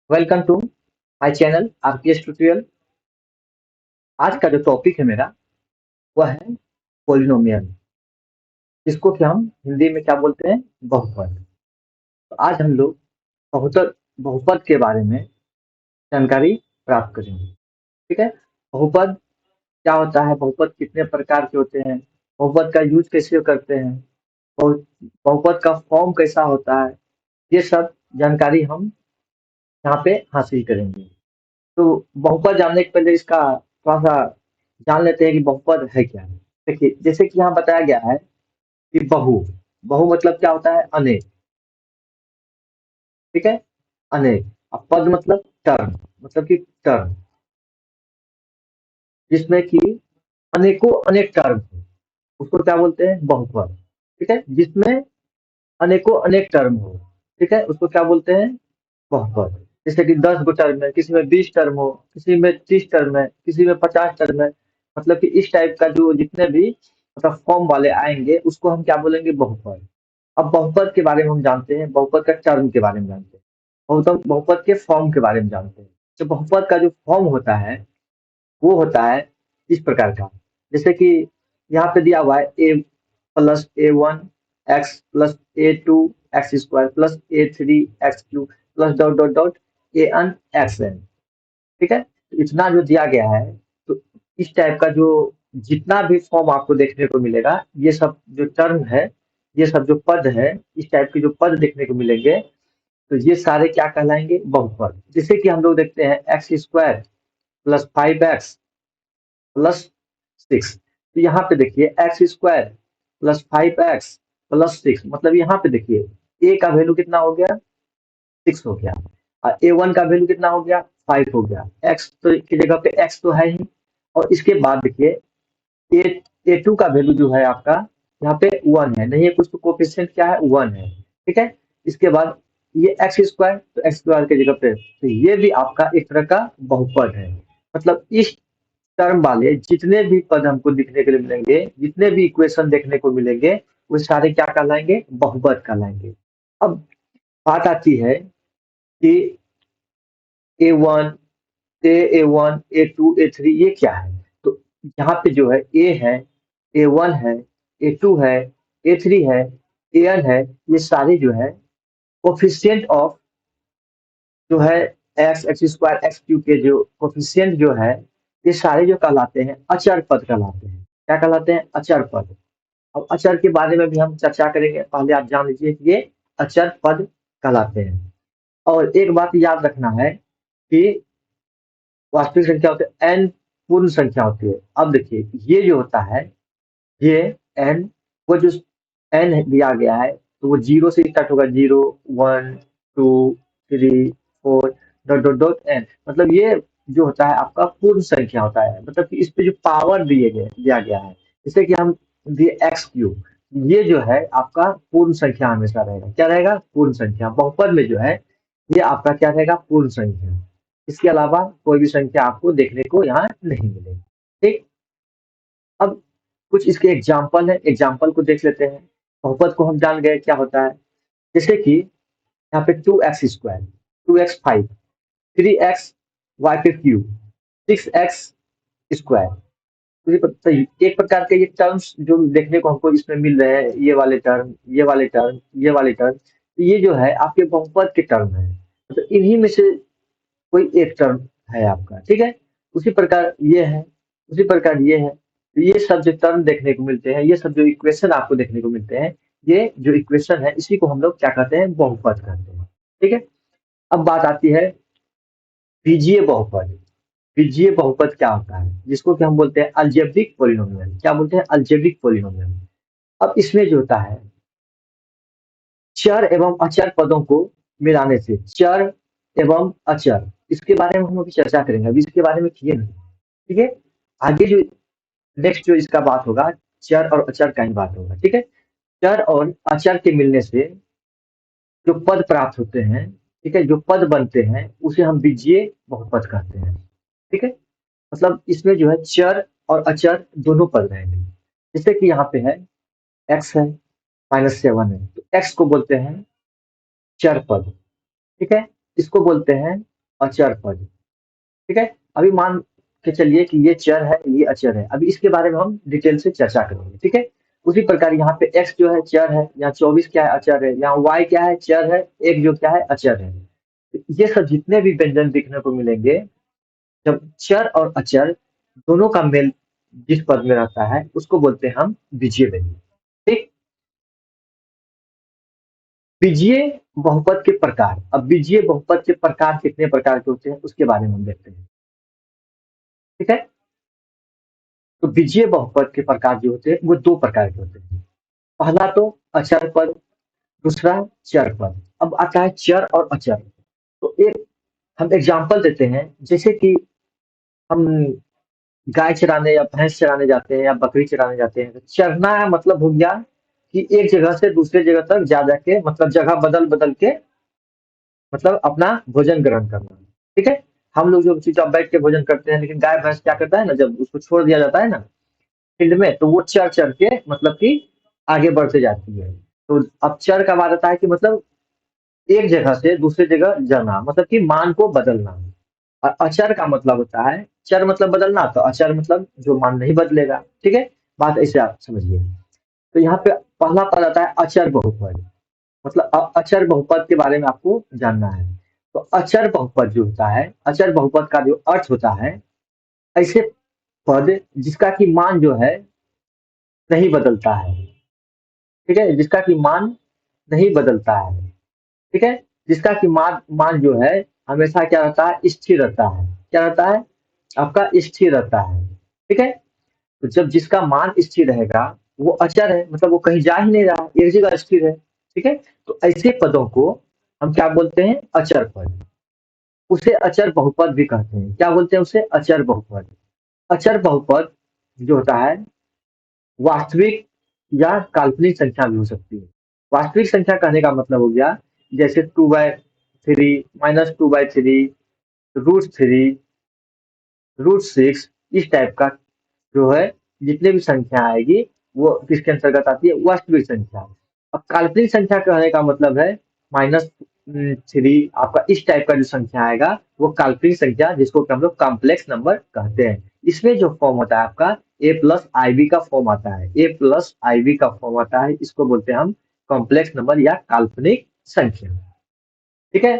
Welcome to my channel RPS tutorial. आज का जो टॉपिक है मेरा वह है पॉलिनोमियल, जिसको कि हम हिंदी में क्या बोलते हैं, बहुपद। तो आज हम लोग बहुपद बहुपद के बारे में जानकारी प्राप्त करेंगे। ठीक है। बहुपद क्या होता है, बहुपद कितने प्रकार के होते हैं, बहुपद का यूज कैसे करते हैं, बहुपद का फॉर्म कैसा होता है, ये सब जानकारी हम यहाँ पे हासिल करेंगे। तो बहुपद जानने के पहले इसका थोड़ा सा जान लेते हैं कि बहुपद है क्या। देखिए, जैसे कि यहाँ बताया गया है कि बहु बहु मतलब क्या होता है, अनेक। ठीक है, अनेक। अब पद मतलब टर्म, मतलब कि टर्म जिसमें कि अनेकों अनेक टर्म हो, उसको क्या बोलते हैं, बहुपद। ठीक है, जिसमें अनेकों अनेक टर्म हो, ठीक है, उसको क्या बोलते हैं, बहुपद। जैसे कि 10 गो टर्म है, किसी में 20 टर्म हो, किसी में 30 टर्म है, किसी में 50 टर्म है। मतलब कि इस टाइप का जो जितने भी मतलब फॉर्म वाले आएंगे उसको हम क्या बोलेंगे, बहुपद। अब बहुपद के बारे में हम जानते हैं, बहुपद का टर्म के बारे में जानते हैं, बहुपद के फॉर्म के बारे में जानते हैं। तो बहुपद का जो फॉर्म होता है वो होता है इस प्रकार का। जैसे कि यहाँ पे दिया हुआ है a+a1 x plus a2 x square plus a3 x cube plus dot dot dot an xn। ठीक है, तो इतना जो दिया गया है, तो इस टाइप का जो जितना भी फॉर्म आपको देखने को मिलेगा, ये सब जो टर्म है, ये सब जो पद है, इस टाइप के जो पद देखने को मिलेंगे, तो ये सारे क्या कहलाएंगे, बहुपद। जैसे कि हम लोग देखते हैं x square plus 5x plus 6। तो यहाँ पे देखिए x square plus 5x plus 6, मतलब यहाँ पे देखिए ए का वैल्यू कितना हो गया, 6 हो गया, और A1 का वैल्यू कितना हो गया, 5 हो गया। एक्स तो की जगह पे एक्स तो है ही, और इसके बाद देखिए A2 का वैल्यू जो है आपका यहाँ पे 1 है, नहीं है कुछ, तो कोफिशिएंट क्या है, 1 है। ठीक है, इसके बाद ये एक्स स्क्वायर, तो एक्स स्क्वायर की जगह पे, तो ये भी आपका एक तरह का बहुपद है। मतलब इस टर्म वाले जितने भी पद हमको दिखने के लिए मिलेंगे, जितने भी इक्वेशन देखने को मिलेंगे, वो सारे क्या कहलाएंगे, बहुपद कहलाएंगे। अब बात आती है कि A1, A1, A2, A3 ये क्या है। तो यहाँ पे जो है ए है, A1 है, A2 है, A3 है, An है, ये सारे जो है कोफिशिएंट ऑफ जो है x x square x cube के जो कोफिशिएंट जो है, ये सारे जो कहलाते हैं अचर पद कहलाते हैं। क्या कहलाते हैं, अचर पद। अब अचर के बारे में भी हम चर्चा करेंगे, पहले आप जान लीजिए कि ये अचर पद कहलाते हैं। और एक बात याद रखना है कि वास्तविक संख्या होती है, एन पूर्ण संख्या होती है। अब देखिए ये जो होता है, ये एन, वो जो एन दिया गया है, तो वो जीरो से स्टार्ट होगा, 0, 1, 2, 3, 4 डॉट डॉट डॉट एन। मतलब ये जो होता है आपका पूर्ण संख्या होता है, मतलब कि इस पे जो पावर दिया गया है, जैसे कि हम दिए एक्स क्यूब, ये जो है आपका पूर्ण संख्या हमेशा रहेगा। क्या रहेगा, पूर्ण संख्या। बहुपद में जो है ये आपका क्या रहेगा, पूर्ण संख्या। इसके अलावा कोई भी संख्या आपको देखने को यहाँ नहीं मिलेगी। ठीक। अब कुछ इसके एग्जाम्पल है, एग्जाम्पल को देख लेते हैं। बहुपद को हम जान गए क्या होता है। जैसे कि यहाँ पे 2x² 2x5, 3x y पे क्यूब, 6x² तो एक प्रकार के ये टर्म्स जो देखने को हमको इसमें मिल रहे हैं, ये वाले टर्म, ये वाले टर्म, ये वाले टर्म, तो ये जो है आपके बहुपद के टर्म है। तो इन्हीं में से कोई एक टर्म है आपका। ठीक है, उसी प्रकार ये है, उसी प्रकार ये है। तो ये सब जो टर्म देखने को मिलते हैं, ये सब जो इक्वेशन आपको देखने को मिलते हैं, ये जो इक्वेशन है इसी को हम लोग क्या कहते हैं, बहुपद कहते हैं। ठीक है। अब बात आती है बीजीय बहुपद। बीजीय बहुपद क्या होता है, जिसको कि हम बोलते हैं अलजेब्रिक पोलिनोमियल। क्या बोलते हैं, अलजेब्रिक पोलिनोमियल। अब इसमें जो होता है चर एवं अचर पदों को मिलाने से, चर एवं अचर, इसके बारे में हम अभी चर्चा करेंगे, अभी इसके बारे में किए नहीं। ठीक है, आगे जो नेक्स्ट जो इसका बात होगा, चर और अचर का ही बात होगा। ठीक है, चर और अचर के मिलने से जो पद प्राप्त होते हैं, ठीक है, जो पद बनते हैं उसे हम बीजीय बहुपद कहते हैं। ठीक है, मतलब इसमें जो है चर और अचर दोनों पद रहेंगे। जैसे कि यहाँ पे है एक्स है, -7 है, तो एक्स को बोलते हैं चर पद। ठीक है, इसको बोलते हैं अचर पद। ठीक है, अभी मान के चलिए कि ये चर है, ये अचर है। अभी इसके बारे में हम डिटेल से चर्चा करेंगे। ठीक है, उसी प्रकार यहाँ पे x जो है चर है, यहाँ 24 क्या है अचर है, यहाँ y क्या है चर है, एक जो क्या है अचर है। तो ये सब जितने भी व्यंजन देखने को मिलेंगे, जब चर और अचर दोनों का मेल जिस पद में रहता है उसको बोलते हैं हम बीजीय व्यंजन। ठीक, बीजीय बहुपद के प्रकार। अब बीजीय बहुपद के प्रकार कितने प्रकार के होते हैं उसके बारे में हम देखते हैं। ठीक है, तो बीजीय बहुपद के प्रकार जो होते हैं वो दो प्रकार के होते हैं। पहला तो अचर पद, दूसरा चर पद। अब आता है चर और अचर। तो एक हम एग्जांपल देते हैं, जैसे कि हम गाय चराने या भैंस चराने जाते हैं या बकरी चराने जाते हैं। तो चरना मतलब हो गया कि एक जगह से दूसरे जगह तक जा जाके, मतलब जगह बदल बदल के, मतलब अपना भोजन ग्रहण करना। ठीक है, हम लोग जो चुपचाप बैठ के भोजन करते हैं, लेकिन गाय भैंस क्या करता है ना, जब उसको छोड़ दिया जाता है ना फील्ड में, तो वो चर चर के मतलब कि आगे बढ़ते जाती है। तो अब चर का बात आता है कि मतलब एक जगह से दूसरी जगह जाना, मतलब कि मान को बदलना। और अचर का मतलब होता है, चर मतलब बदलना, तो अचर मतलब जो मान नहीं बदलेगा। ठीक है, बात ऐसे आप समझिए। तो यहाँ पे पहला पद आता है अचर बहुपद। मतलब अचर बहुपद के बारे में आपको जानना है। तो अचर बहुपद जो होता है, अचर बहुपद का जो अर्थ होता है, ऐसे पद जिसका की मान जो है नहीं बदलता है। ठीक है, जिसका की मान नहीं बदलता है। ठीक है, जिसका कि मान मान जो है हमेशा क्या रहता है, स्थिर रहता है। क्या रहता है, आपका स्थिर रहता है। ठीक है, तो जब जिसका मान स्थिर रहेगा वो अचर है, मतलब वो कहीं जा ही नहीं रहा, एक जगह स्थिर है। ठीक है, तो ऐसे पदों को हम क्या बोलते हैं, अचर पद। उसे अचर बहुपद भी कहते हैं। क्या बोलते हैं उसे, अचर बहुपद। अचर बहुपद जो होता है वास्तविक या काल्पनिक संख्या भी हो सकती है। वास्तविक संख्या कहने का मतलब हो गया, जैसे 2/3, -2/3, √3, √6, इस टाइप का जो है जितने भी संख्या आएगी वो किसके अंतर्गत आती है, वास्तविक संख्या। अब काल्पनिक संख्या कहने का मतलब है -3, आपका इस टाइप का जो संख्या आएगा वो काल्पनिक संख्या, जिसको कि हम लोग कॉम्प्लेक्स नंबर कहते हैं। इसमें जो फॉर्म होता है आपका a+ib का फॉर्म आता है, a+ib का फॉर्म आता है, इसको बोलते हैं हम कॉम्प्लेक्स नंबर या काल्पनिक संख्या। ठीक है,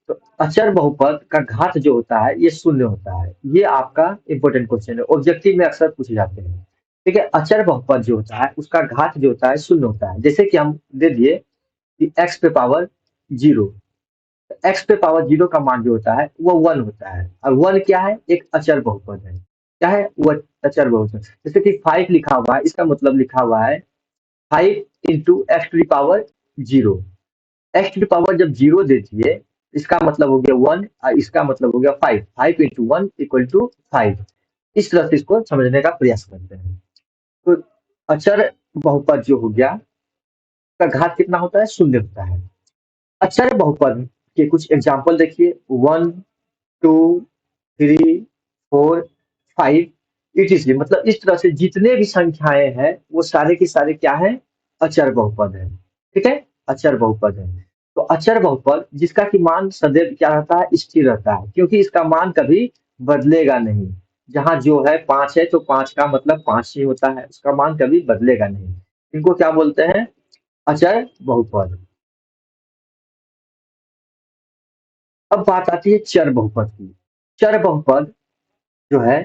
तो अचर बहुपद का घात जो होता है ये शून्य होता है। ये आपका इंपॉर्टेंट क्वेश्चन है, ऑब्जेक्टिव में अक्सर पूछे जाते हैं। ठीक है, अचर बहुपद जो होता है उसका घात जो होता है शून्य होता है। जैसे कि हम दे दिए कि x पे पावर 0, x पे पावर 0 का मान जो होता है वो 1 होता है। और 1 क्या है, एक अचर बहुपद है। क्या है वो, अचर बहुपद। जैसे कि 5 लिखा हुआ है, इसका मतलब लिखा हुआ है 5 × x⁻0। एक्स टू पावर जब 0 दे दिए, इसका मतलब हो गया 1 और इसका मतलब हो गया 5। 5 × 1 = 5। इस तरह से इसको समझने का प्रयास करते हैं। तो अचर बहुपद जो हो गया का घात कितना होता है, शून्य होता है। अचर बहुपद के कुछ एग्जाम्पल देखिए, 1, 2, 3, 4, 5, etc। मतलब इस तरह से जितने भी संख्याएं हैं वो सारे के सारे क्या है, अचर बहुपद है। ठीक है, अचर बहुपद है। तो अचर बहुपद जिसका कि मान सदैव क्या रहता है, स्थिर रहता है, क्योंकि इसका मान कभी बदलेगा नहीं। जहां जो है 5 है तो 5 का मतलब 5 ही होता है, उसका मान कभी बदलेगा नहीं। इनको क्या बोलते हैं, अचर बहुपद। अब बात आती है चर बहुपद की। चर बहुपद जो है,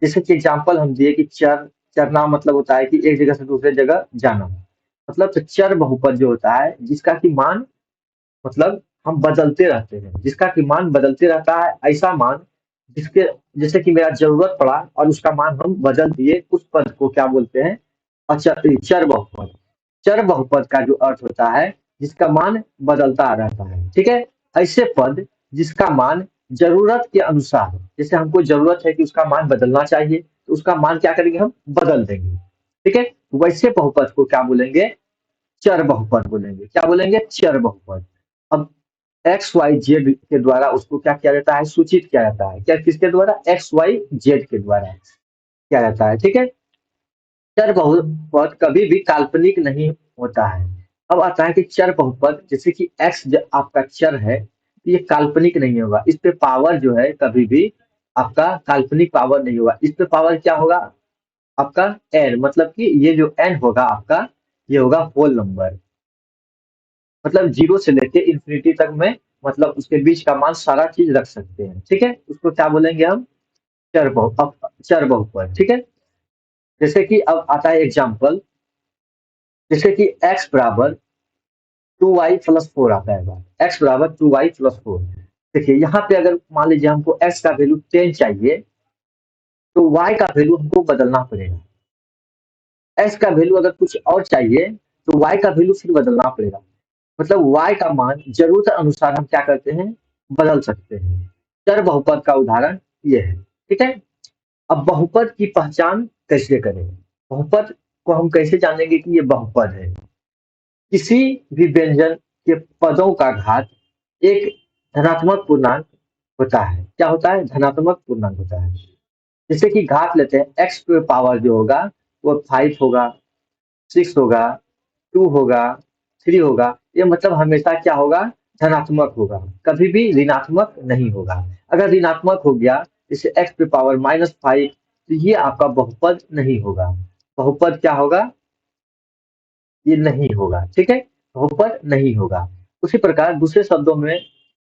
जैसे कि एग्जाम्पल हम दिए कि चरना मतलब होता है कि एक जगह से दूसरे जगह जाना। मतलब तो चर बहुपद जो होता है जिसका कि मान, मतलब हम बदलते रहते हैं, जिसका कि मान बदलते रहता है, ऐसा मान जिसके, जैसे कि मेरा जरूरत पड़ा और उसका मान हम बदल दिए, उस पद को क्या बोलते हैं, अचर चर बहुपद। चर बहुपद का जो अर्थ होता है जिसका मान बदलता रहता है। ठीक है, ऐसे पद जिसका मान जरूरत के अनुसार, जैसे हमको जरूरत है कि उसका मान बदलना चाहिए तो उसका मान क्या करेंगे, हम बदल देंगे। ठीक है, वैसे बहुपद को क्या बोलेंगे, चर बहुपद बोलेंगे। क्या बोलेंगे, चर बहुपद। अब एक्स वाई जेड के द्वारा उसको क्या किया जाता है, सूचित किया जाता है। क्या, किसके द्वारा, एक्स वाई जेड के द्वारा किया जाता है। ठीक है, चर बहुपद कभी भी काल्पनिक नहीं होता है। अब आता है कि चर बहुपद, जैसे कि एक्स आपका चर है, तो ये काल्पनिक नहीं होगा। इस पे पावर जो है कभी भी आपका काल्पनिक पावर नहीं होगा। इस पे पावर क्या होगा आपका n, मतलब कि ये जो n होगा आपका, ये होगा होल नंबर, मतलब 0 से लेके इंफिनिटी तक में, मतलब उसके बीच का मान सारा चीज रख सकते हैं। ठीक है, उसको क्या बोलेंगे हम, चर बहुपद। ठीक है, जैसे कि अब आता है एग्जाम्पल, जैसे कि x बराबर 2y+4 आता है बात, x बराबर 2y+4। देखिए यहाँ पे अगर मान लीजिए हमको x का वैल्यू 10 चाहिए, तो y का वैल्यू हमको बदलना पड़ेगा। x का वैल्यू अगर कुछ और चाहिए तो y का वैल्यू फिर बदलना पड़ेगा। मतलब y का मान जरूरत अनुसार हम क्या करते हैं, बदल सकते हैं। चर बहुपद का उदाहरण ये है। ठीक है, अब बहुपद की पहचान कैसे करें, बहुपद को हम कैसे जानेंगे कि ये बहुपद है। किसी भी व्यंजन के पदों का घात एक धनात्मक पूर्णांक होता है। क्या होता है, धनात्मक पूर्णांक होता है। जैसे कि घात लेते हैं, एक्स पे पावर जो होगा वो 5 होगा, 6 होगा, 2 होगा, 3 होगा। ये मतलब हमेशा क्या होगा, धनात्मक होगा, कभी भी ऋणात्मक नहीं होगा। अगर ऋणात्मक हो गया, जैसे एक्स पे पावर -5, तो ये आपका बहुपद नहीं होगा। बहुपद क्या होगा, ये नहीं होगा। ठीक है, बहुपद नहीं होगा। उसी प्रकार दूसरे शब्दों में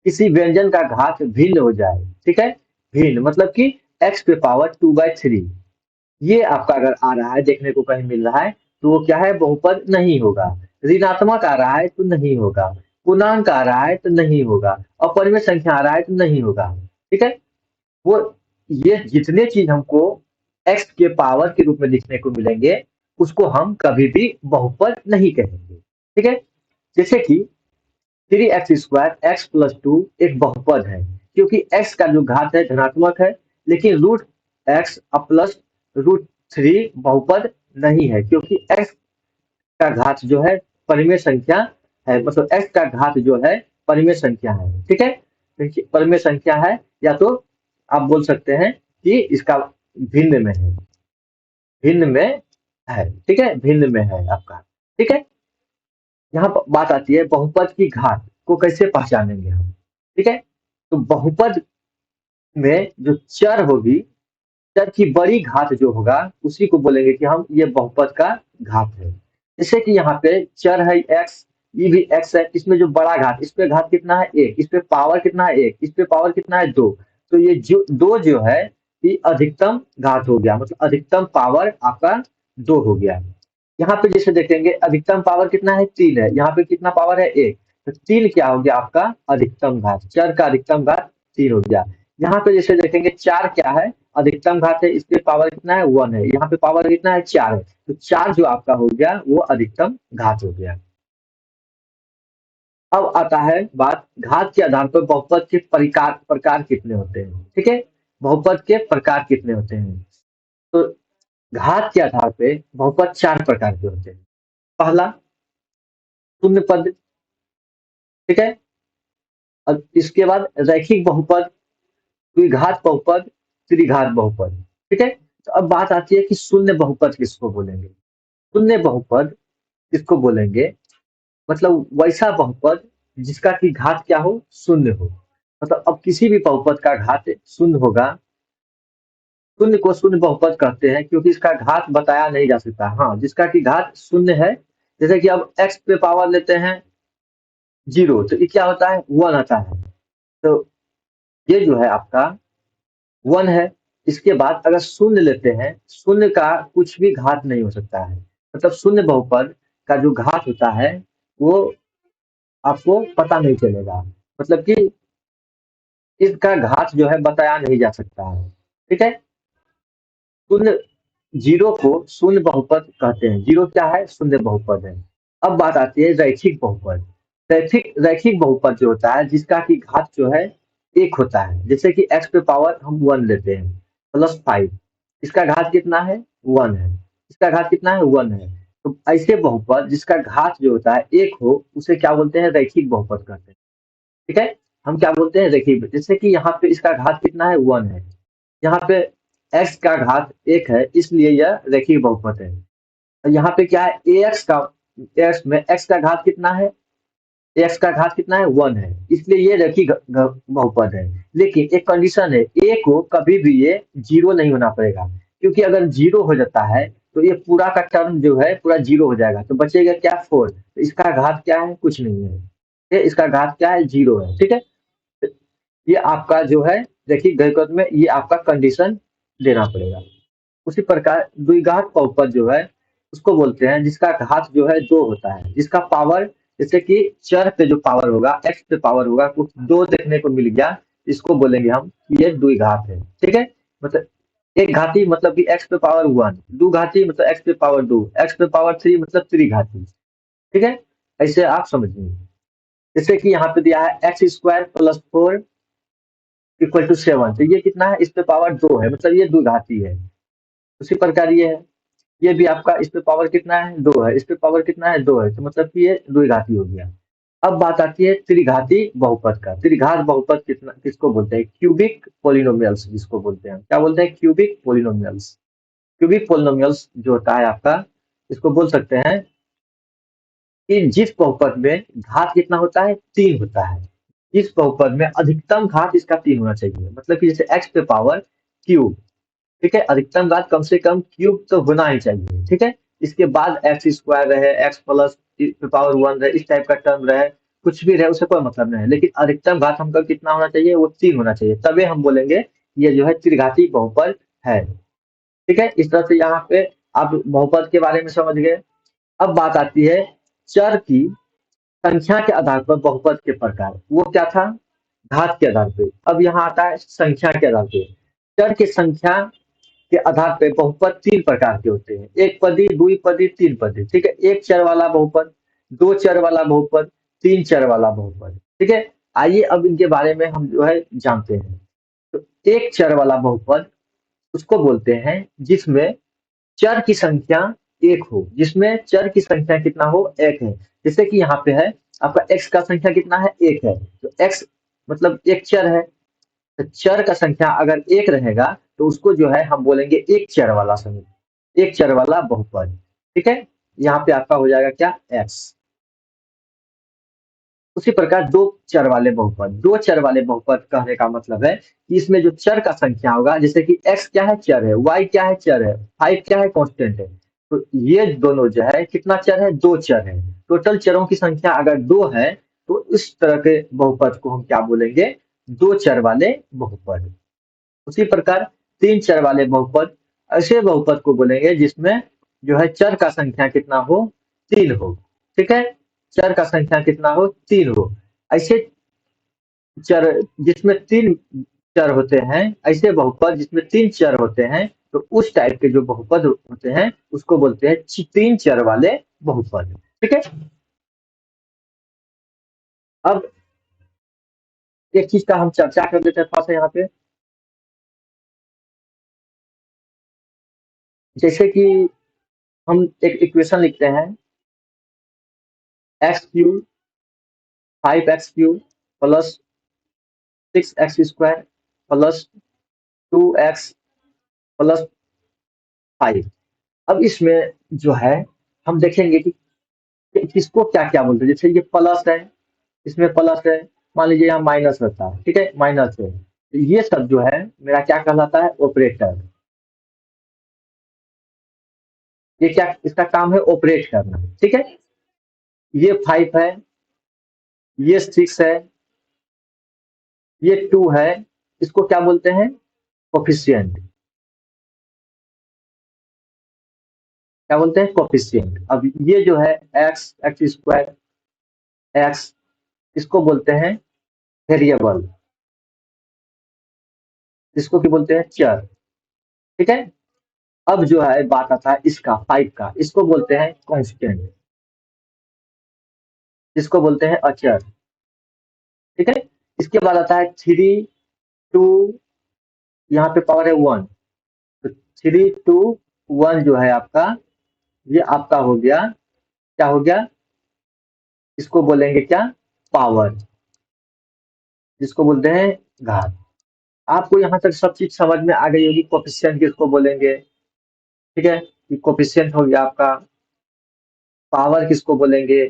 किसी व्यंजन का घात भिन्न हो जाए। ठीक है, भिन्न मतलब कि एक्स पे पावर 2/3, ये आपका अगर आ रहा है, देखने को कहीं मिल रहा है, तो वो क्या है, बहुपद नहीं होगा। ऋणात्मक आ रहा है तो नहीं होगा, पूर्णांक आ रहा है तो नहीं होगा, अपरिमेय संख्या आ रहा है तो नहीं होगा। ठीक है, वो ये जितने चीज हमको एक्स के पावर के रूप में लिखने को मिलेंगे, उसको हम कभी भी बहुपद नहीं कहेंगे। ठीक है, जैसे कि 3x² x+2 एक बहुपद है, क्योंकि x का जो घात है धनात्मक है। लेकिन √x प्लस √3 बहुपद नहीं है, क्योंकि x का घात जो है परिमेय संख्या है, मतलब x का घात जो है परिमेय संख्या है। ठीक है, देखिए परिमेय संख्या है, या तो आप बोल सकते हैं कि इसका भिन्न में है, भिन्न में है। ठीक है, भिन्न में है आपका। ठीक है, यहाँ बात आती है बहुपद की घात को कैसे पहचानेंगे हम। ठीक है, तो बहुपद में जो चर होगी, चर की बड़ी घात जो होगा, उसी को बोलेंगे कि हम ये बहुपद का घात है। जैसे कि यहाँ पे चर है x, ये भी x है, इसमें जो बड़ा घात, इस पे घात कितना है 1, इस पे पावर कितना है 1, इस पे पावर कितना है 2। तो ये जो 2 जो है, ये अधिकतम घात हो गया, मतलब अधिकतम पावर आपका 2 हो गया। यहाँ पे जैसे देखेंगे अधिकतम पावर कितना है 3 है, यहाँ पे कितना पावर है 1, तो 3 क्या हो गया आपका अधिकतम घात, चर का अधिकतम घात 3 हो गया। यहाँ पे जैसे देखेंगे 4 क्या है, अधिकतम घात है, इस पे पावर कितना है 1 है, यहाँ पे पावर कितना है 4 है, तो 4 जो आपका हो गया वो अधिकतम घात हो गया। अब आता है बात, घात के आधार पर बहुपद के प्रकार प्रकार कितने होते हैं। ठीक है, बहुपद के प्रकार कितने होते हैं, तो घात के आधार पे बहुपद 4 प्रकार के होते हैं। पहला शून्य पद। ठीक है, और इसके बाद रैखिक बहुपद, द्विघात बहुपद, त्रिघात बहुपद। ठीक है, तो अब बात आती है कि शून्य बहुपद किसको बोलेंगे। शून्य बहुपद किसको बोलेंगे, मतलब वैसा बहुपद जिसका कि घात क्या हो, शून्य हो। मतलब अब किसी भी बहुपद का घात शून्य होगा, शून्य को शून्य बहुपद कहते हैं, क्योंकि इसका घात बताया नहीं जा सकता। हाँ, जिसका कि घात शून्य है, जैसे कि अब x पे पावर लेते हैं 0, तो ये क्या होता है 1 आता है, तो ये जो है आपका 1 है। इसके बाद अगर शून्य लेते हैं, शून्य का कुछ भी घात नहीं हो सकता है, मतलब शून्य बहुपद का जो घात होता है वो आपको पता नहीं चलेगा, मतलब कि इसका घात जो है बताया नहीं जा सकता है। ठीक है, शून्य, 0 को शून्य बहुपद कहते हैं, 0 क्या है, शून्य बहुपद है। अब बात आती है रैखिक बहुपद। रैखिक रैखिक बहुपद जो होता है, जिसका कि घात जो है 1 होता है, जैसे कि x पे पावर हम 1 लेते हैं +5, इसका घात कितना है 1 है, इसका घात कितना है 1 है। तो ऐसे बहुपद जिसका घात जो होता है 1 हो, उसे क्या बोलते हैं, रैखिक बहुपद कहते हैं। ठीक है, हम क्या बोलते हैं, रैखिक। जैसे कि यहाँ पे इसका घात कितना है 1 है, यहाँ पे x का घात 1 है, इसलिए यह रैखिक बहुपद है। और यहाँ पे क्या है ax का, x में x का घात कितना है एक्स का घात कितना है 1 है, इसलिए ये रैखिक बहुपद है। लेकिन एक कंडीशन है, ए को कभी भी ये 0 नहीं होना पड़ेगा, क्योंकि अगर 0 हो जाता है तो ये पूरा का टर्म जो है पूरा 0 हो जाएगा, तो बचेगा क्या 4। तो इसका घात क्या है, कुछ नहीं है, ठीक है? इसका घात क्या है 0 है, ठीक है? तो ये आपका जो है रैखिक बहुपद में ये आपका कंडीशन देना पड़ेगा। उसी प्रकार द्विघात बहुपद जो है उसको बोलते हैं जिसका घात जो है 2 होता है, जिसका पावर जैसे कि चर पे जो पावर होगा, एक्स पे पावर होगा, कुछ 2 देखने को मिल गया, इसको बोलेंगे हम कि ये द्विघात है, ठीक है? मतलब एक घाती मतलब कि एक्स पे पावर 1, दो घाती मतलब एक्स पे पावर 2, एक्स पे पावर 3 मतलब त्रिघाती, ठीक है? ऐसे आप समझिए। जैसे कि यहाँ पे दिया है x square plus 4 equal to 7, तो ये कितना है, इस पे पावर 2 है, मतलब ये द्विघाती है। उसी प्रकार ये है, ये भी आपका इस पे पावर कितना है 2 है, इस पे पावर कितना है 2 है, तो मतलब कि ये द्विघाती हो गया। अब बात आती है त्रिघाती बहुपद का। त्रिघात बहुपद कितना किसको बोलते हैं, क्यूबिक पोलिनोमियल्स जिसको बोलते हैं, क्या बोलते हैं, क्यूबिक पोलिनोमियल्स। क्यूबिक पोलिनोमियल्स जो होता है आपका, इसको बोल सकते हैं कि जिस बहुपद में घात कितना होता है 3 होता है, इस बहुपद में अधिकतम घात इसका 3 होना चाहिए, मतलब कि जैसे एक्स पे पावर क्यूब, ठीक है? अधिकतम घात कम से कम क्यूब तो होना ही चाहिए, ठीक है? इसके बाद एक्स स्क्वायर रहे, एक्स प्लस पावर 1 रहे, इस टाइप का टर्म रहे, कुछ भी रहे, उससे कोई मतलब नहीं है, लेकिन अधिकतम घात हमका कितना होना चाहिए, वो 3 होना चाहिए, तबे हम बोलेंगे ये जो है त्रिघाती बहुपद है, ठीक है? इस तरह से यहाँ पे आप बहुपद के बारे में समझ गए। अब बात आती है चर की संख्या के आधार पर बहुपद के प्रकार, वो क्या था, घात के आधार पे। अब यहाँ आता है संख्या के आधार पे। चर की संख्या के आधार पे बहुपद 3 प्रकार के होते हैं, एक पदी, द्विपदी, तीन पदी, ठीक है? एक चर वाला बहुपद, दो चर वाला बहुपद, तीन चर वाला बहुपद, ठीक है? आइए अब इनके बारे में हम जो है जानते हैं। तो एक चर वाला बहुपद उसको बोलते हैं जिसमें चर की संख्या एक हो, जिसमें चर की संख्या कितना हो, एक है। जैसे कि यहाँ पे है आपका एक्स का संख्या कितना है, एक है, तो एक्स मतलब एक चर है, तो चर का संख्या अगर एक रहेगा तो उसको जो है हम बोलेंगे एक चर वाला समूह, एक चर वाला बहुपद, ठीक है? यहाँ पे आपका हो जाएगा क्या, एक्स। उसी प्रकार दो चर वाले बहुपद, दो चर वाले बहुपद कहने का मतलब है कि इसमें जो चर का संख्या होगा, जैसे कि एक्स क्या है, चर है, वाई क्या है, चर है, फाइव क्या है, कांस्टेंट है, तो ये दोनों जो है कितना चर है, दो चर है। टोटल चरों की संख्या अगर दो है तो इस तरह के बहुपद को हम क्या बोलेंगे, दो चर वाले बहुपद। उसी प्रकार तीन चर वाले बहुपद, ऐसे बहुपद को बोलेंगे जिसमें जो है चर का संख्या कितना हो, तीन हो, ठीक है? चर का संख्या कितना हो, तीन हो। ऐसे चर जिसमें तीन चर होते हैं, ऐसे बहुपद जिसमें तीन चर होते हैं, तो उस टाइप के जो बहुपद होते हैं उसको बोलते हैं तीन चर वाले बहुपद, ठीक है? अब एक चीज का हम चर्चा कर लेते हैं थोड़ा सा यहाँ पे, जैसे कि हम एक इक्वेशन लिखते हैं, x cube 5x³ plus 6x² plus 2x plus 5। अब इसमें जो है हम देखेंगे कि किसको क्या क्या बोलते हैं, जैसे ये प्लस है, इसमें प्लस है, मान लीजिए यहाँ माइनस रहता है, ठीक है, माइनस है, तो ये सब जो है मेरा क्या कहलाता है, ऑपरेटर। ये क्या, इसका काम है ऑपरेट करना, ठीक है? ये 5 है, ये 6 है, ये 2 है, इसको क्या बोलते हैं, कोफिशिएंट। क्या बोलते हैं, कोफिशिएंट। अब ये जो है एक्स, एक्स स्क्वायर, एक्स, इसको बोलते हैं वेरिएबल, इसको क्या बोलते हैं, चर, ठीक है? अब जो है बात आता है इसका 5 का, इसको बोलते हैं कांस्टेंट, इसको बोलते हैं अचर, ठीक है? इसके बाद आता है 3, 2, यहाँ पे पावर है 1, तो 3, 2, 1 जो है आपका, ये आपका हो गया, क्या हो गया, इसको बोलेंगे क्या, पावर, जिसको बोलते हैं घात। आपको यहाँ तक सब चीज समझ में आ गई होगी, कोफिशिएंट किसको बोलेंगे, ठीक है? ये कोफिशिएंट हो गया आपका, पावर किसको बोलेंगे,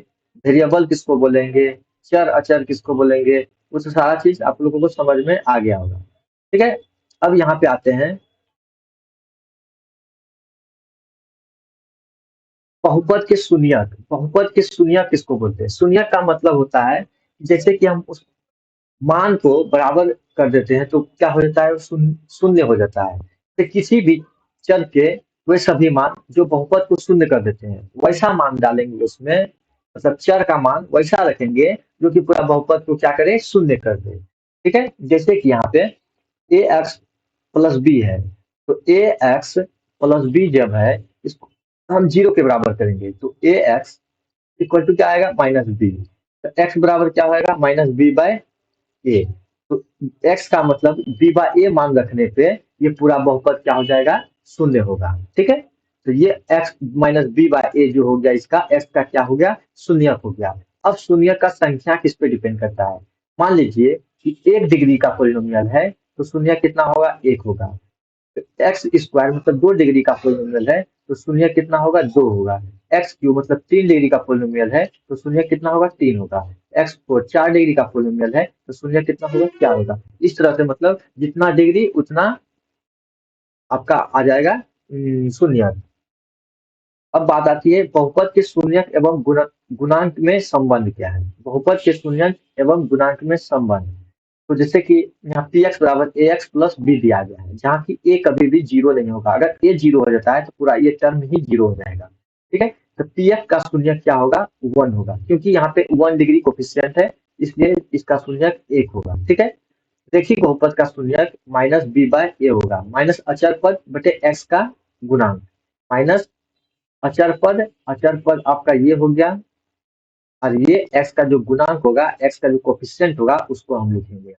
वेरिएबल किसको बोलेंगे, चर अचर किसको बोलेंगे, वो तो सारा चीज आप लोगों को समझ में आ गया होगा। ठीक है, अब यहाँ पे आते हैं बहुपद के शून्यक। बहुपद के शून्यक किसको बोलते हैं? शून्यक का मतलब होता है जैसे कि हम उस मान को बराबर कर देते हैं तो क्या हो जाता है, शून्य हो जाता है। तो किसी भी चर के वे सभी मान जो बहुपद को शून्य कर देते हैं वैसा मान डालेंगे उसमें, मतलब चर का मान वैसा रखेंगे जो कि पूरा बहुपद को क्या करे, शून्य कर दे। ठीक है, जैसे कि यहाँ पे ए एक्स प्लस बी है, तो ए एक्स प्लस बी जब है इसको हम जीरो के बराबर करेंगे तो ए एक्स इक्वल टू क्या आएगा, माइनस बी। तो एक्स बराबर क्या होगा, माइनस बी बाय ए। तो एक्स का मतलब बी बाय ए मान रखने पे ये पूरा बहुपद क्या हो जाएगा, शून्य होगा। ठीक है, तो ये एक्स माइनस बी बाय ए जो हो गया, इसका एक्स का क्या हो गया, शून्य हो गया। अब शून्य का संख्या किस पे डिपेंड करता है, मान लीजिए कि 1 डिग्री का पोलिनोमियल है तो शून्य कितना होगा, 1 होगा। एक्स स्क्वायर मतलब 2 डिग्री का पोलिनोमियल है तो शून्य कितना होगा, 2 होगा। एक्स क्यूब मतलब 3 डिग्री का पोलिनोमियल है तो शून्य कितना होगा, 3 होगा। एक्स फोर 4 डिग्री का पोलिनोमियल है तो शून्य कितना होगा, 4 होगा। इस तरह से मतलब जितना डिग्री उतना आपका आ जाएगा शून्य। अब बात आती है बहुपद के शून्यक एवं गुणांक में संबंध क्या है। बहुपद के शून्यक एवं गुणांक में संबंध, तो जैसे कि यहाँ पी एक्स बराबर ए एक्स प्लस बी दिया गया है, जहाँ की ए कभी भी जीरो नहीं होगा। अगर ए जीरो हो जाता है तो पूरा ये टर्म ही जीरो हो जाएगा। ठीक है, तो पी एक्स का शून्यक क्या होगा, 1 होगा, क्योंकि यहाँ पे 1 डिग्री कोफिशिएंट है इसलिए इसका शून्यक 1 होगा। ठीक है, देखिए बहुपद का शून्यक माइनस बी बाय ए होगा, माइनस अचर पद बटे एक्स का गुणांक, माइनस अचर पद आपका ये हो गया, और ये एक्स का जो गुणांक होगा, एक्स का जो कोफिशिएंट होगा उसको हम लिखेंगे।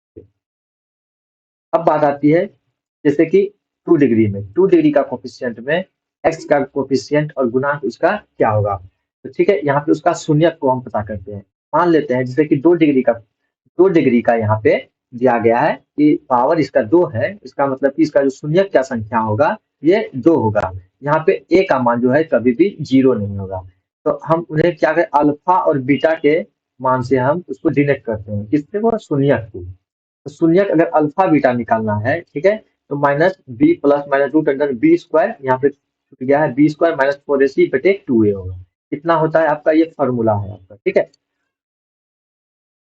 अब बात आती है जैसे कि 2 डिग्री में, 2 डिग्री का कोफिशिएंट में एक्स का कोफिशिएंट और गुणांक उसका क्या होगा। तो ठीक है, यहाँ पे उसका शून्यक को हम पता करते हैं। मान लेते हैं जैसे कि 2 डिग्री का यहाँ पे दिया गया है कि पावर इसका 2 है, इसका मतलब कि इसका जो शून्यक क्या संख्या होगा, ये 2 होगा। यहाँ पे ए का मान जो है कभी भी जीरो नहीं होगा। तो हम उन्हें क्या करें, अल्फा और बीटा के मान से हम उसको डिनोट करते हैं, किससे, वो शून्यक को। तो शून्यक अगर अल्फा बीटा निकालना है, ठीक है, तो minus b plus minus root under b square, यहाँ पे छूट गया है बी स्क्वायर माइनस 4ac बटे 2a होगा। कितना होता है आपका, ये फॉर्मूला है आपका। ठीक है,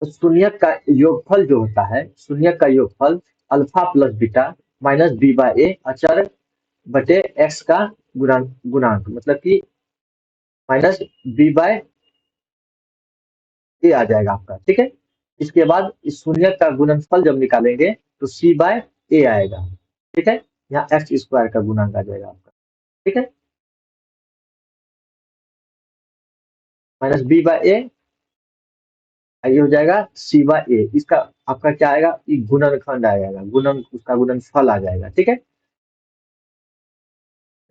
तो शून्यक का योगफल जो होता है, शून्यक का योगफल alpha plus beta minus B by A अचर बटे एक्स का गुणांक मतलब कि माइनस बी बाय ए आ जाएगा आपका। ठीक है, इसके बाद इस शून्य का गुणनफल जब निकालेंगे तो सी बाय ए आएगा। ठीक है, यहाँ एक्स स्क्वायर का गुणांक आ जाएगा आपका। ठीक है, माइनस बी बाय ए, ये हो जाएगा सी बाय ए। इसका आपका क्या आएगा, ये गुणनखंड आएगा, उसका गुणनफल आ जाएगा। ठीक है,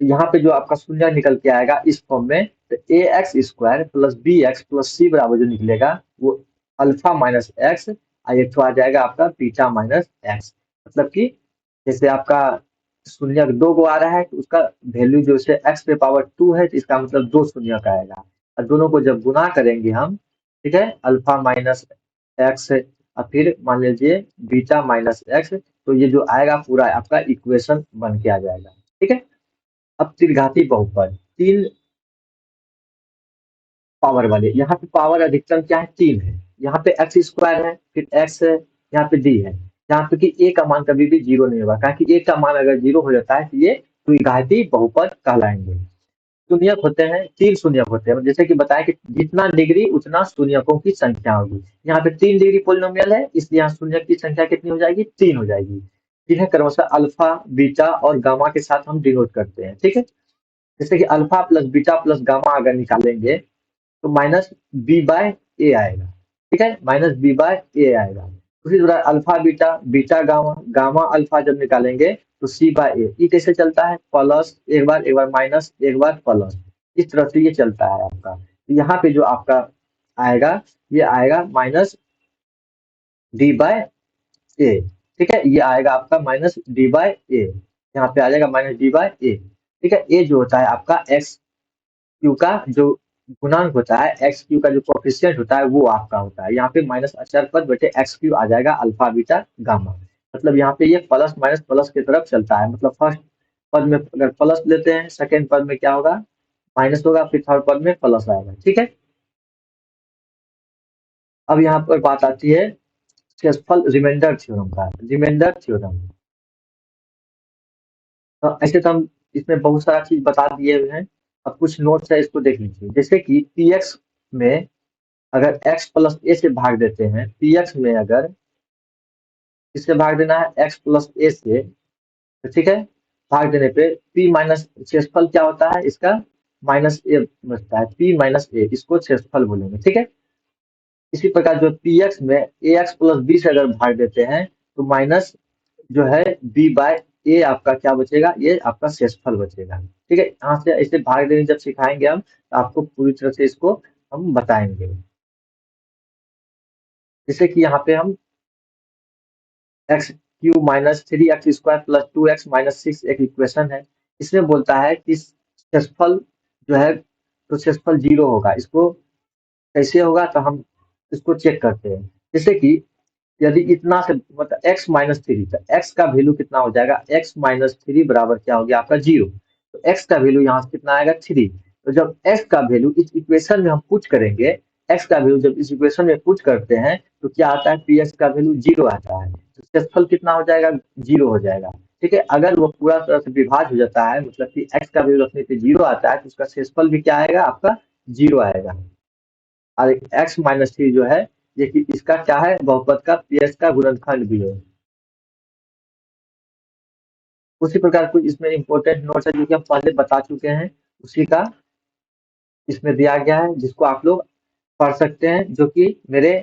तो यहाँ पे जो आपका शून्य निकल के आएगा इस फॉर्म में, तो A X square plus B X plus C बराबर जो निकलेगा वो अल्फा माइनस एक्स, एक तो आ जाएगा आपका बीटा माइनस एक्स। मतलब कि जैसे आपका शून्य दो को आ रहा है तो उसका वैल्यू जो है एक्स पे पावर 2 है, तो इसका मतलब दो शून्य का आएगा। और दोनों को जब गुना करेंगे हम, ठीक है, अल्फा माइनस एक्स और फिर मान लीजिए बीटा माइनस एक्स, तो ये जो आएगा पूरा आपका इक्वेशन बन के आ जाएगा। ठीक है, अब त्रिघाती बहुपद, तीन पावर वाले, यहाँ पे पावर अधिकतम क्या है, 3 है। यहाँ पे एक्स स्क्वायर है, फिर एक्स है, यहाँ पे डी है। यहाँ पे कि ए का मान कभी भी जीरो नहीं होगा, क्योंकि ए का मान अगर जीरो हो जाता है तो ये द्विघाती बहुपद कहलाएंगे। शून्यक होते हैं, 3 शून्यक होते हैं, जैसे कि बताया कि जितना डिग्री उतना शून्यकों की संख्या होगी। यहाँ पे 3 डिग्री पोलिनोमियल है इसलिए यहाँ शून्यक की संख्या कितनी हो जाएगी, 3 हो जाएगी। जिन्हें क्रमशः अल्फा बीटा और गामा के साथ हम डिनोट करते हैं। ठीक है, जैसे कि alpha plus beta plus gamma अगर निकालेंगे तो माइनस बी बाय ए आएगा। ठीक है, माइनस बी बाय ए आएगा। उसी तरह alpha beta beta gamma gamma alpha जब निकालेंगे तो सी बाय ए। ये कैसे चलता है, प्लस एक बार माइनस एक बार प्लस, इस तरह से ये चलता है आपका। तो यहाँ पे जो आपका आएगा, ये आएगा माइनस डी बाय ए। ठीक है, ये आएगा आपका माइनस डी बाय ए, यहाँ पे आ जाएगा माइनस डी बाय ए। ठीक है, ए जो होता है आपका एक्स क्यू का जो गुणांक होता है, एक्स क्यू का जो कोफिशिएंट होता है वो आपका होता है। यहाँ पे माइनस अचर पद बटे एक्स क्यू आ जाएगा अल्फा बीटा गामा। मतलब यहाँ पे ये प्लस माइनस प्लस की तरफ चलता है। मतलब फर्स्ट पद में अगर प्लस लेते हैं, सेकेंड पद में क्या होगा, माइनस होगा, फिर थर्ड पद में प्लस आएगा। ठीक है। अब यहाँ पर बात आती है शेषफल रिमाइंडर थ्योरम का। रिमाइंडर थ्योरम, तो ऐसे तो हम इसमें बहुत सारा चीज बता दिए हुए हैं। अब कुछ नोट्स है, इसको देख लीजिए। जैसे कि पी एक्स में अगर x प्लस ए से भाग देते हैं, पी एक्स में अगर इससे भाग देना है x प्लस ए से, तो ठीक है, भाग देने पे p माइनस क्षेत्रफल क्या होता है इसका, माइनस ए बचता है, p माइनस ए, इसको क्षेत्रफल बोलेंगे। ठीक है। इसी प्रकार जो पी एक्स में ए एक्स प्लस बी से अगर भाग देते हैं, तो माइनस जो है बी बाय ए आपका क्या बचेगा, ये आपका शेषफल बचेगा। ठीक है। यहाँ से ऐसे भाग देने जब सिखाएंगे हम, तो आपको पूरी तरह से इसको हम बताएंगे। जैसे कि यहाँ पे हम x Q minus three x square plus two x minus six एक इक्वेशन है। इसमें बोलता है कि क्षेत्रफल जो है, तो क्षेत्रफल जीरो होगा। इसको कैसे होगा, तो हम इसको चेक करते हैं। जैसे कि यदि इतना से मतलब x माइनस थ्री, तो x का वैल्यू कितना हो जाएगा, x माइनस थ्री बराबर क्या हो गया आपका जीरो। तो x का वैल्यू यहाँ से कितना आएगा, थ्री। तो जब x का वैल्यू इस इक्वेशन में हम पुट करेंगे, x का वैल्यू जब इस इक्वेशन में पुट करते हैं, तो क्या आता है, पी एक्स का वैल्यू जीरो आता है। तो क्षेत्रफल कितना हो जाएगा, जीरो हो जाएगा। ठीक है। अगर वो पूरा तरह से विभाज्य हो जाता है, मतलब कि x का वैल्यू रखने पे जीरो आता है, तो उसका क्षेत्रफल भी क्या आएगा आपका, जीरो आएगा। और एक्स माइनस थ्री जो है, ये कि इसका क्या है, बहुपद का पीएस का गुणनखंड भी है। उसी प्रकार कुछ इसमें इंपॉर्टेंट नोट्स है जो कि हम पहले बता चुके हैं, उसी का इसमें दिया गया है, जिसको आप लोग पढ़ सकते हैं। जो कि मेरे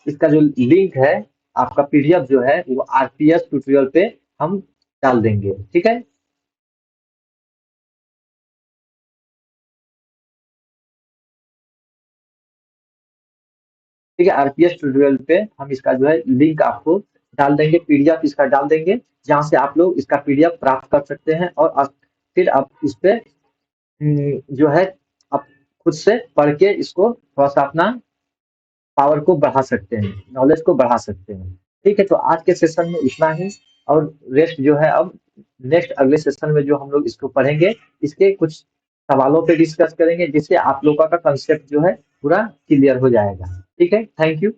इसका जो लिंक है, आपका पीडीएफ जो है वो आरपीएस ट्यूटोरियल पे हम डाल देंगे। ठीक है। ठीक है, आरपीएस ट्यूटोरियल पे हम इसका जो है लिंक आपको डाल देंगे, पीडीएफ इसका डाल देंगे, जहाँ से आप लोग इसका पीडीएफ प्राप्त कर सकते हैं। और फिर आप इस पे जो है आप खुद से पढ़ के इसको थोड़ा सा अपना पावर को बढ़ा सकते हैं, नॉलेज को बढ़ा सकते हैं। ठीक है। तो आज के सेशन में इतना ही। और रेस्ट जो है अब नेक्स्ट अगले सेशन में जो हम लोग इसको पढ़ेंगे, इसके कुछ सवालों पे डिस्कस करेंगे, जिससे आप लोगों का कंसेप्ट जो है पूरा क्लियर हो जाएगा। ठीक है। Thank you.